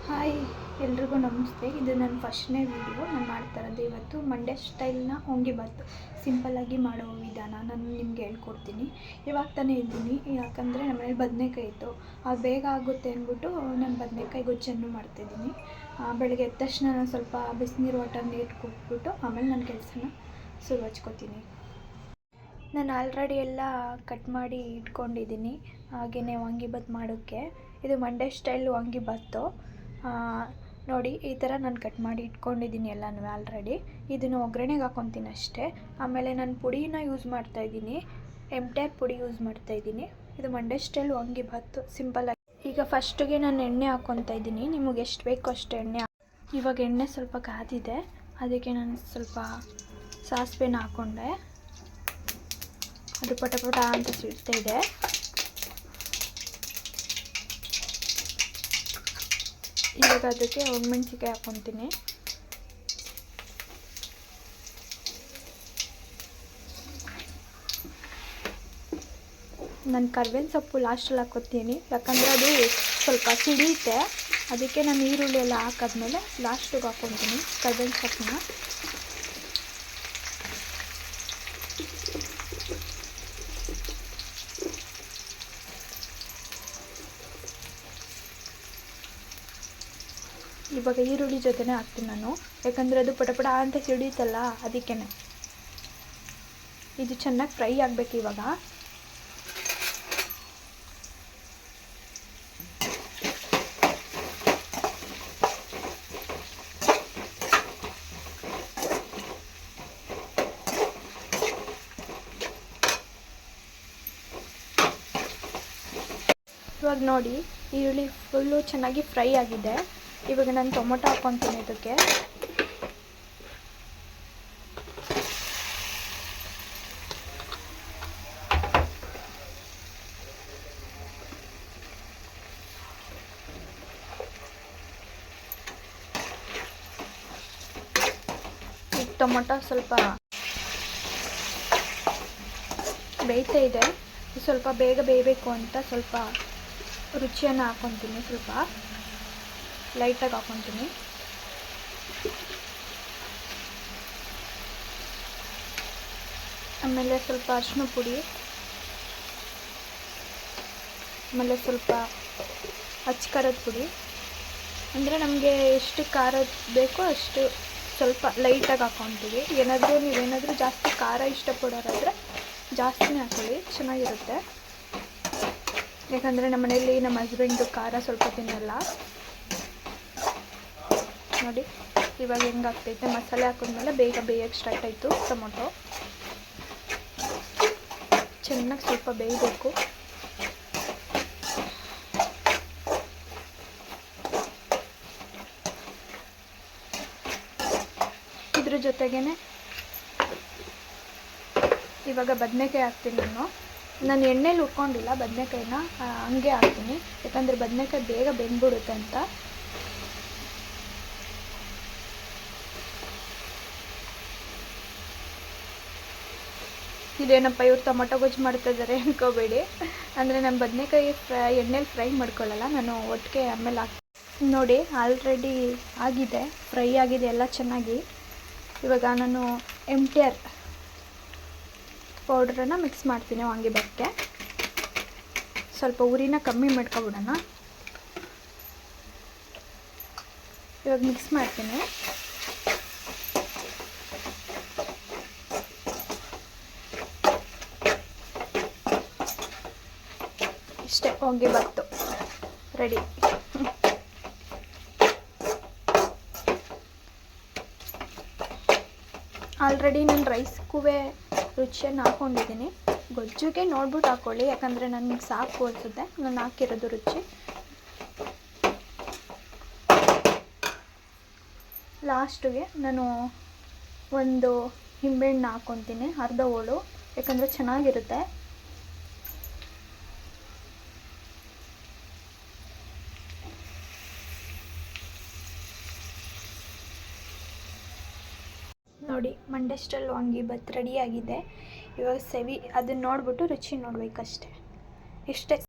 Hi, ಎಲ್ರಿಗೂ ನಮಸ್ತೆ. ಇದು ನನ್ನ ಫಸ್ಟ್ನೇ ವಿಡಿಯೋ. ನಾನು ಮಾಡ್ತಾ ಇರೋದು ಇವತ್ತು ಮಂಡ್ಯ ಸ್ಟೈಲ್ನ ವಾಂಗಿಬಾತು ಸಿಂಪಲ್ಲಾಗಿ ಮಾಡೋ ವಿಧಾನ ನಾನು ನಿಮ್ಗೆ ಹೇಳ್ಕೊಡ್ತೀನಿ. ಇವಾಗ ತಾನೇ ಇದ್ದೀನಿ, ಯಾಕಂದರೆ ನಮ್ಮನೇಲಿ ಬದನೇಕಾಯಿ ಇತ್ತು, ಅದು ಬೇಗ ಆಗುತ್ತೆ ಅಂದ್ಬಿಟ್ಟು ನಾನು ಬದನೇಕಾಯಿ ಗೊಜ್ಜನ್ನು ಮಾಡ್ತಾಯಿದ್ದೀನಿ. ಬೆಳಗ್ಗೆ ಎದ್ದ ತಕ್ಷಣ ನಾನು ಸ್ವಲ್ಪ ಬಿಸಿನೀರು ವಾಟರ್ ನೀರು ಕೊಟ್ಬಿಟ್ಟು ಆಮೇಲೆ ನನ್ನ ಕೆಲಸನ ಶುರು ಹಚ್ಕೋತೀನಿ. ನಾನು ಆಲ್ರೆಡಿ ಎಲ್ಲ ಕಟ್ ಮಾಡಿ ಇಟ್ಕೊಂಡಿದ್ದೀನಿ. ಹಾಗೆಯೇ ವಾಂಗಿಬಾತ್ ಮಾಡೋಕ್ಕೆ ಇದು ಮಂಡ್ಯ ಸ್ಟೈಲ್ ವಾಂಗಿಬಾತು. ನೋಡಿ, ಈ ಥರ ನಾನು ಕಟ್ ಮಾಡಿ ಇಟ್ಕೊಂಡಿದ್ದೀನಿ ಎಲ್ಲನೂ ಆಲ್ರೆಡಿ. ಇದನ್ನು ಒಗ್ಗರಣೆಗೆ ಹಾಕ್ಕೊತೀನಿ ಅಷ್ಟೇ. ಆಮೇಲೆ ನಾನು ಪುಡಿನ ಯೂಸ್ ಮಾಡ್ತಾಯಿದ್ದೀನಿ, MTR ಪುಡಿ ಯೂಸ್ ಮಾಡ್ತಾಯಿದ್ದೀನಿ. ಇದು ಮಂಡ್ಯ ಸ್ಟೈಲ್ ವಾಂಗಿಬಾತು ಸಿಂಪಲ್ಲಾಗಿ. ಈಗ ಫಸ್ಟಿಗೆ ನಾನು ಎಣ್ಣೆ ಹಾಕ್ಕೊತಾ ಇದ್ದೀನಿ. ನಿಮಗೆ ಎಷ್ಟು ಬೇಕೋ ಅಷ್ಟು ಎಣ್ಣೆ. ಇವಾಗ ಎಣ್ಣೆ ಸ್ವಲ್ಪ ಕಾದಿದೆ, ಅದಕ್ಕೆ ನಾನು ಸ್ವಲ್ಪ ಸಾಸಿವೆನ ಹಾಕ್ಕೊಂಡೆ. ಅದು ಪಟ ಪಟ ಅಂತ ಸಿಡ್ತಾ ಇದೆ. ಇವಾಗ ಅದಕ್ಕೆ ಒಣಮೆಣ್ಸಿಕಾಯಿ ಹಾಕ್ಕೊತೀನಿ. ನಾನು ಕರ್ಬೇವಿನ ಸೊಪ್ಪು ಲಾಸ್ಟಲ್ಲಿ ಹಾಕ್ಕೊತೀನಿ, ಯಾಕಂದರೆ ಅದು ಸ್ವಲ್ಪ ಸಿಡಿಯುತ್ತೆ. ಅದಕ್ಕೆ ನಾನು ಈರುಳ್ಳಿ ಎಲ್ಲ ಹಾಕಾದ್ಮೇಲೆ ಲಾಸ್ಟಿಗೆ ಹಾಕ್ಕೊತೀನಿ ಕರ್ಬೇವಿನ ಸೊಪ್ಪನ್ನ. ಇವಾಗ ಈರುಳ್ಳಿ ಜೊತೆನೇ ಹಾಕ್ತೀನಿ ನಾನು, ಯಾಕಂದರೆ ಅದು ಪಟಪಟ ಅಂತ ಸಿಡಿಯುತ್ತಲ್ಲ, ಅದಕ್ಕೇ. ಇದು ಚೆನ್ನಾಗಿ ಫ್ರೈ ಆಗಬೇಕು. ಇವಾಗ ನೋಡಿ, ಈರುಳ್ಳಿ ಫುಲ್ಲು ಚೆನ್ನಾಗಿ ಫ್ರೈ ಆಗಿದೆ. ಇವಾಗ ನಾನು ಟೊಮೊಟೊ ಹಾಕ್ಕೊತೀನಿ ಇದಕ್ಕೆ. ಈಗ ಟೊಮೊಟೊ ಸ್ವಲ್ಪ ಬೇಯ್ತಾ ಇದೆ. ಸ್ವಲ್ಪ ಬೇಗ ಬೇಯಬೇಕು ಅಂತ ಸ್ವಲ್ಪ ರುಚಿಯನ್ನು ಹಾಕ್ಕೊತೀನಿ. ಸ್ವಲ್ಪ ಲೈಟಾಗಿ ಹಾಕ್ಕೊತೀನಿ. ಆಮೇಲೆ ಸ್ವಲ್ಪ ಅರಿಶಿನ ಪುಡಿ, ಆಮೇಲೆ ಸ್ವಲ್ಪ ಅಚ್ಚ ಖಾರದ ಪುಡಿ. ಅಂದರೆ ನಮಗೆ ಎಷ್ಟು ಖಾರ ಬೇಕೋ ಅಷ್ಟು ಸ್ವಲ್ಪ ಲೈಟಾಗಿ ಹಾಕ್ಕೊತೀವಿ. ನೀವೇನಾದರೂ ಜಾಸ್ತಿ ಖಾರ ಇಷ್ಟಪಡೋರಾದರೆ ಜಾಸ್ತಿನೇ ಹಾಕೊಳ್ಳಿ, ಚೆನ್ನಾಗಿರುತ್ತೆ. ಯಾಕಂದರೆ ನಮ್ಮ ಮನೆಯಲ್ಲಿ ನಮ್ಮ ಹಸ್ಬೆಂಡು ಖಾರ ಸ್ವಲ್ಪ ತಿನ್ನಲ್ಲ. ನೋಡಿ, ಇವಾಗ ಹೆಂಗಾಗ್ತೈತೆ. ಮಸಾಲೆ ಹಾಕಿದ್ಮೇಲೆ ಬೇಗ ಬೇಯಕ್ಕೆ ಸ್ಟಾರ್ಟ್ ಆಯಿತು. ಟೊಮೊಟೊ ಚೆನ್ನಾಗಿ ಸ್ವಲ್ಪ ಬೇಯಬೇಕು. ಇದ್ರ ಜೊತೆಗೇ ಇವಾಗ ಬದನೇಕಾಯಿ ಹಾಕ್ತೀನಿ. ನಾನು ಎಣ್ಣೆಲಿ ಹುರ್ಕೊಂಡಿಲ್ಲ ಬದನೇಕಾಯಿನ, ಹಂಗೆ ಹಾಕ್ತೀನಿ, ಯಾಕಂದರೆ ಬದನೇಕಾಯಿ ಬೇಗ ಬೆಂದ್ಬಿಡುತ್ತೆ ಅಂತ. ಇದೇನಪ್ಪ ಇವ್ರು ಟೊಮೊಟೊ ಗೊಜ್ಜು ಮಾಡ್ತಾಯಿದ್ದಾರೆ ಅನ್ಕೋಬೇಡಿ. ಅಂದರೆ ನಾನು ಬದನೇಕಾಯಿ ಎಣ್ಣೆಲಿ ಫ್ರೈ ಮಾಡ್ಕೊಳ್ಳಲ್ಲ, ನಾನು ಒಟ್ಟಿಗೆ ಆಮೇಲೆ ನೋಡಿ ಆಲ್ರೆಡಿ ಆಗಿದೆ, ಫ್ರೈ ಆಗಿದೆ ಎಲ್ಲ ಚೆನ್ನಾಗಿ. ಇವಾಗ ನಾನು MTR ಪೌಡ್ರನ್ನು ಮಿಕ್ಸ್ ಮಾಡ್ತೀನಿ ವಾಂಗಿಬಾತ್ಗೆ. ಸ್ವಲ್ಪ ಉರಿನ ಕಮ್ಮಿ ಮಾಡ್ಕೊಬಿಡೋಣ. ಇವಾಗ ಮಿಕ್ಸ್ ಮಾಡ್ತೀನಿ. ಇಷ್ಟೇ, ವಾಂಗಿಬಾತು ರೆಡಿ. ಆಲ್ರೆಡಿ ನಾನು ರೈಸ್ಗೂ ರುಚಿಯನ್ನು ಹಾಕ್ಕೊಂಡಿದ್ದೀನಿ. ಗೊಜ್ಜುಗೆ ನೋಡ್ಬಿಟ್ಟು ಹಾಕ್ಕೊಳ್ಳಿ, ಯಾಕಂದರೆ ನನಗೆ ಸಾಕು ಅನಿಸುತ್ತೆ ನಾನು ಹಾಕಿರೋದು ರುಚಿ. ಲಾಸ್ಟಿಗೆ ನಾನು ಒಂದು ನಿಂಬೆಹಣ್ಣು ಹಾಕ್ಕೊತೀನಿ, ಅರ್ಧ ಹೋಳು, ಯಾಕಂದರೆ ಚೆನ್ನಾಗಿರುತ್ತೆ. ನೋಡಿ, ಮಂಡ್ಯ ಸ್ಟೈಲ್ ವಾಂಗಿಬಾತ್ ರೆಡಿಯಾಗಿದೆ. ಇವಾಗ ಅದನ್ನು ನೋಡಿಬಿಟ್ಟು ರುಚಿ ನೋಡಬೇಕಷ್ಟೆ. ಇಷ್ಟೇ.